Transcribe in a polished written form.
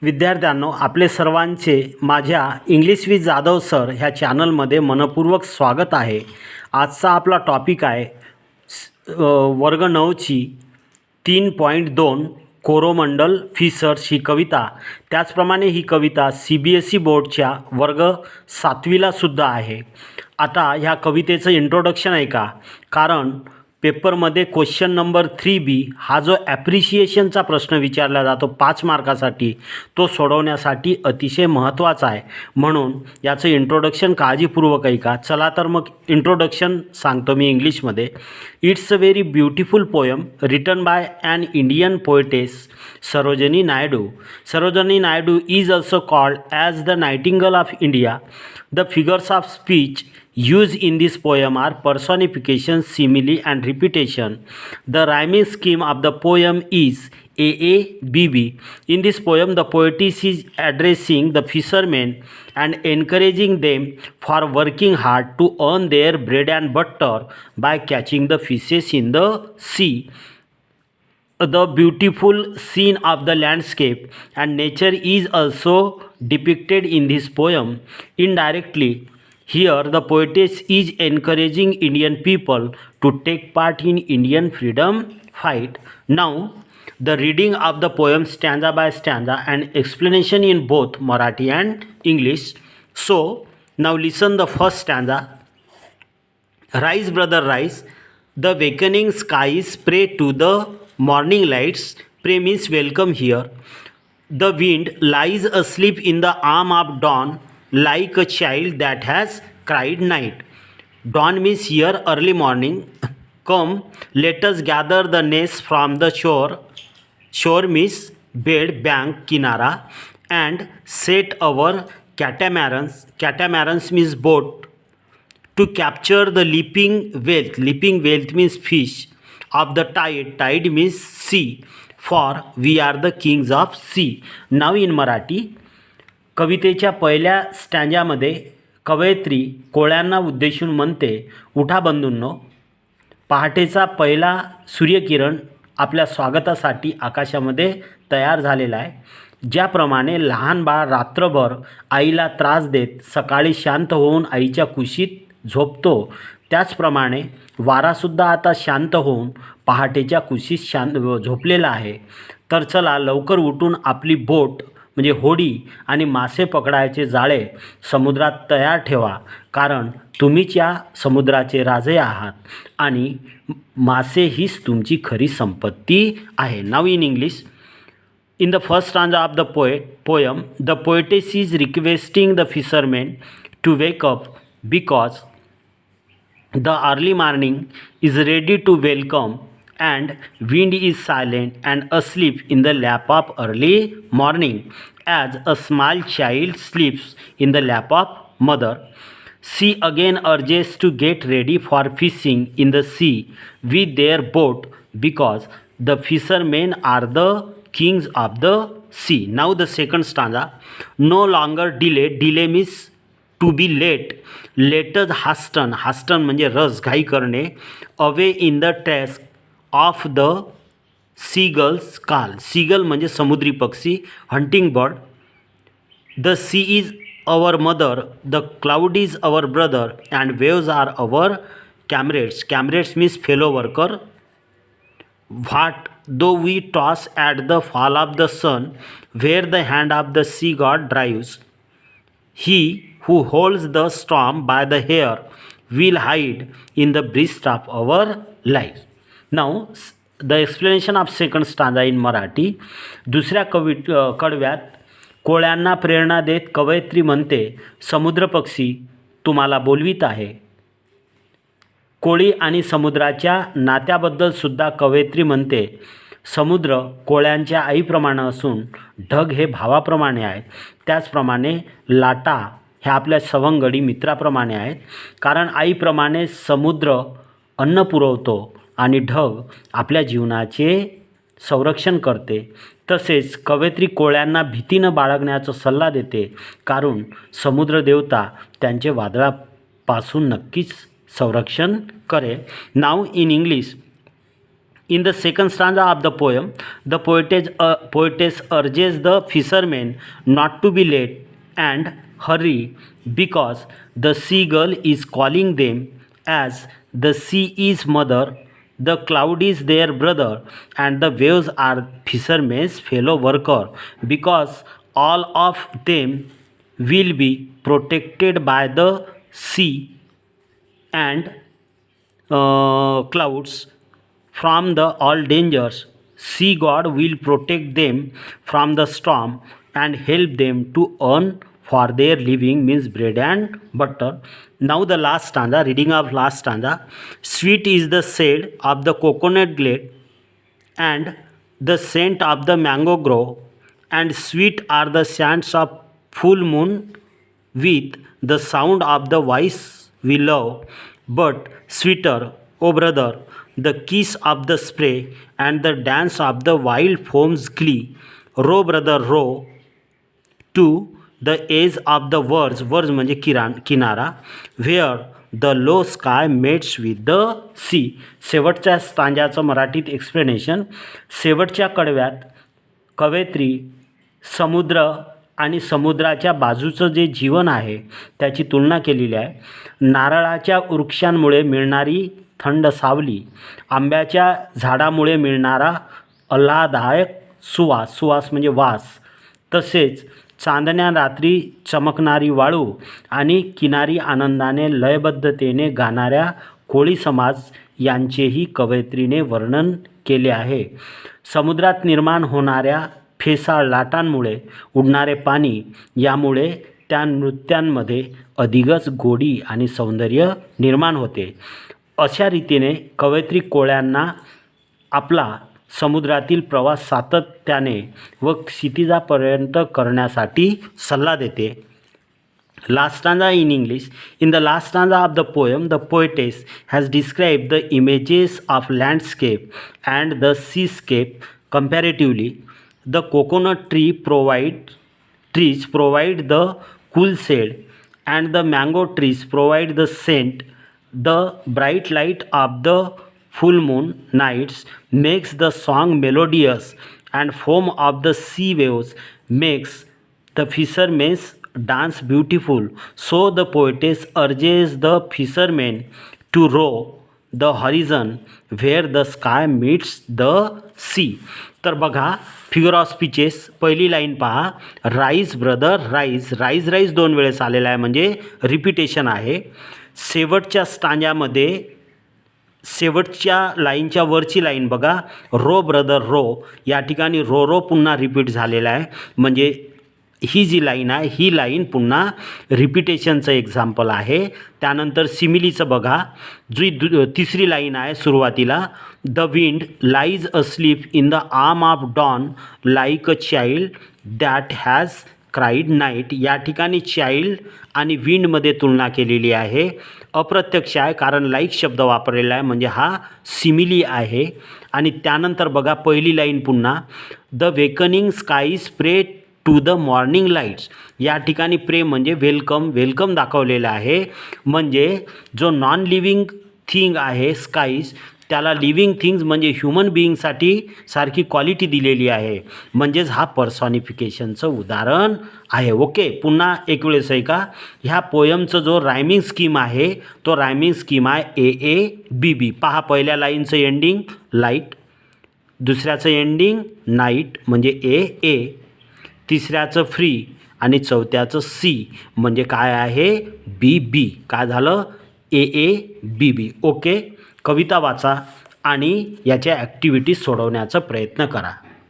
विद्यार्थ्यांनो, आपले सर्वांचे माझ्या इंग्लिश विथ जाधव सर ह्या चॅनलमध्ये मनपूर्वक स्वागत आहे. आजचा आपला टॉपिक आहे वर्ग 9ची 3.2 कोरोमंडल फिशर्स ही कविता. त्याचप्रमाणे ही कविता CBSE बोर्डच्या वर्ग 7वीला सुद्धा आहे. आता ह्या कवितेचं इंट्रोडक्शन आहे का, कारण पेपरमध्ये क्वेश्चन नंबर 3B हा जो ॲप्रिशिएशनचा प्रश्न विचारला जातो 5 मार्कासाठी, तो सोडवण्यासाठी अतिशय महत्त्वाचा आहे. म्हणून याचं इंट्रोडक्शन काळजीपूर्वक ऐका. चला तर मग इंट्रोडक्शन सांगतो मी इंग्लिशमध्ये. It's a very beautiful poem written by an Indian poetess Sarojini Naidu. Sarojini Naidu is also called as the nightingale of India. The figures of speech used in this poem are personification, simile, and repetition. The rhyming scheme of the poem is AABB. In this poem, the poetess is addressing the fishermen and encouraging them for working hard to earn their bread and butter by catching the fishes in the sea. The beautiful scene of the landscape and nature is also depicted in this poem. Indirectly, here the poetess is encouraging Indian people to take part in Indian freedom fight. Now, the reading of the poem stanza by stanza and explanation in both Marathi and English. So, now listen the first stanza. Rise, brother, rise. The wakening skies pray to the morning lights. Pray means welcome here. The wind lies asleep in the arm of dawn like a child that has cried night. Dawn means here early morning. Come, let us gather the nest from the shore. Shore means bed, bank, kinara, and set our catamarans. Catamarans means boat, to capture the leaping wealth. Leaping wealth means fish. Of the tide. Tide means sea. For we are the kings of sea. Now in Marathi. कवितेच्या पहिल्या स्टँजामध्ये कवयित्री कोळ्यांना उद्देशून म्हणते, उठा बंधूंनो, पहाटेचा पहिला सूर्यकिरण आपल्या स्वागतासाठी आकाशामध्ये तयार झालेला आहे. ज्याप्रमाणे लहान बाळ रात्रभर आईला त्रास देत सकाळी शांत होऊन आईच्या कुशीत झोपतो, त्याचप्रमाणे वारासुद्धा आता शांत होऊन पहाटेच्या कुशीत झोपलेला आहे. तर चला लवकर उठून आपली बोट म्हणजे होडी आणि मासे पकडायचे जाळे समुद्रात तयार ठेवा, कारण तुम्हीच या समुद्राचे राजे आहात आणि मासे हीच तुमची खरी संपत्ती आहे. नाव in English. In the first stanza of the poem, the poetess is requesting the fishermen to wake up because the early morning is ready to welcome and wind is silent and asleep in the lap of early morning, as a small child sleeps in the lap of mother. She again urges to get ready for fishing in the sea with their boat because the fishermen are the kings of the sea. Now the second stanza. No longer delay. Delay means to be late. Let us hasten. Hasten म्हणजे रस, घाई करणे. Away in the task of the seagulls call. Seagull म्हणजे समुद्री पक्षी, hunting bird. The sea is our mother, the cloud is our brother, and waves are our comrades. Comrades means fellow worker. What though we toss at the fall of the sun, where the hand of the sea god drives, he who holds the storm by the hair will hide in the breast of our life. Now the explanation of second stanza in Marathi. दुसऱ्या कडव्यात कोळ्यांना प्रेरणा देत कवयित्री म्हणते, समुद्र पक्षी तुम्हाला बोलवीत आहे. कोळी आणि समुद्राच्या नात्याबद्दल सुद्धा कवयित्री म्हणते, समुद्र कोळ्यांच्या आईप्रमाणे असून ढग हे भावाप्रमाणे आहेत. त्याचप्रमाणे लाटा ह्या आपल्या सवंगडी मित्राप्रमाणे आहेत, कारण आईप्रमाणे समुद्र अन्न पुरवतो आणि ढग आपल्या जीवनाचे संरक्षण करते. तसेच कवयित्री कोळ्यांना भीती न बाळगण्याचा सल्ला देते, कारण समुद्र देवता त्यांचे वादळापासून नक्कीच संरक्षण करेल. नाव in English. In the second stanza of the poem, the poetess urges the fishermen not to be late and hurry because the seagull is calling them, as the sea is mother, the cloud is their brother, and the waves are fishermen's fellow worker, because all of them will be protected by the sea and clouds from the all dangers. Sea God will protect them from the storm and help them to earn for their living, means bread and butter. Now the last stanza, reading of last stanza. Sweet is the shade of the coconut glade and the scent of the mango grove, and sweet are the sands of full moon with the sound of the voice we love, but sweeter, O brother, the kiss of the spray and the dance of the wild foam's glee. Row, brother, row to the edge of the words म्हणजे किनारा, where the low sky meets with the sea. शेवटच्या स्टांजाचं मराठीत explanation. शेवटच्या कडव्यात कवयित्री समुद्र आणि समुद्राच्या बाजूचं जे जीवन आहे त्याची तुलना केलेली आहे. नारळाच्या वृक्षांमुळे मिळणारी थंड सावली, आंब्याच्या झाडामुळे मिळणारा आल्हाददायक सुवास म्हणजे वास, तसेच चांदण्या रात्री चमकणारी वाळू आणि किनारी आनंदाने लयबद्धतेने गाणाऱ्या कोळी समाज यांचेही कवयित्रीने वर्णन केले आहे. समुद्रात निर्माण होणाऱ्या फेसाळ लाटांमुळे उडणारे पाणी यामुळे त्या नृत्यांमध्ये अधिकच गोडी आणि सौंदर्य निर्माण होते. अशा रीतीने कवयित्री कोळ्यांना आपला समुद्रातील प्रवास सातत्याने व क्षितिजापर्यंत करण्यासाठी सल्ला देते. Last stanza in English. In the last stanza of the poem, the poetess has described the images of landscape and the seascape comparatively. The coconut trees provide the cool shade, and the mango trees provide the scent. The bright light of the full moon nights makes the song melodious, and foam of the sea waves makes the fishermen's dance beautiful. So the poetess urges the fishermen to row the horizon where the sky meets the sea. तर बघा figure of speeches. पहिली line पहा, rise brother rise. Rise rise दोन वेळेस आलेला आहे म्हणजे repetition आहे. शेवटच्या स्टांजामध्ये शेवटच्या लाईनच्या वरची लाईन बघा, रो ब्रदर रो, या ठिकाणी रो रो पुन्हा रिपीट झालेला आहे. म्हणजे ही जी लाईन आहे ही लाईन पुन्हा रिपिटेशनचं एक्झाम्पल आहे. त्यानंतर सिमिलीचं बघा, जी तिसरी लाईन आहे सुरुवातीला, the wind lies asleep in the arm of dawn like a child that has cried night. या ठिकाणी चाइल्ड आणि विंडमध्ये तुलना केलेली आहे. अप्रत्यक्ष आहे कारण लाईक शब्द वापरलेला आहे म्हणजे हा सिमिली आहे. आणि त्यानंतर बघा पहिली लाईन पुन्हा, द वेकनिंग स्काईज प्रे टू द मॉर्निंग लाईट्स. या ठिकाणी प्रे म्हणजे वेलकम दाखवलेलं आहे. म्हणजे जो नॉन लिव्हिंग थिंग आहे स्काईज, त्याला लिव्हिंग थिंग्स म्हणजे ह्युमन बिईंगसाठी सारखी क्वालिटी दिलेली आहे. म्हणजेच हा पर्सॉनिफिकेशनचं उदाहरण आहे. ओके, पुन्हा एक वेळेस आहे का, ह्या पोयमचं जो रायमिंग स्कीम आहे तो रायमिंग स्कीम आहे AABB. पहा, पहिल्या लाईनचं एंडिंग लाईट, दुसऱ्याचं एंडिंग नाईट म्हणजे AA, तिसऱ्याचं फ्री आणि चौथ्याचं C म्हणजे काय आहे BB. काय झालं AABB. ओके, कविता वाचा आणि याच्या ॲक्टिव्हिटीज सोडवण्याचा प्रयत्न करा.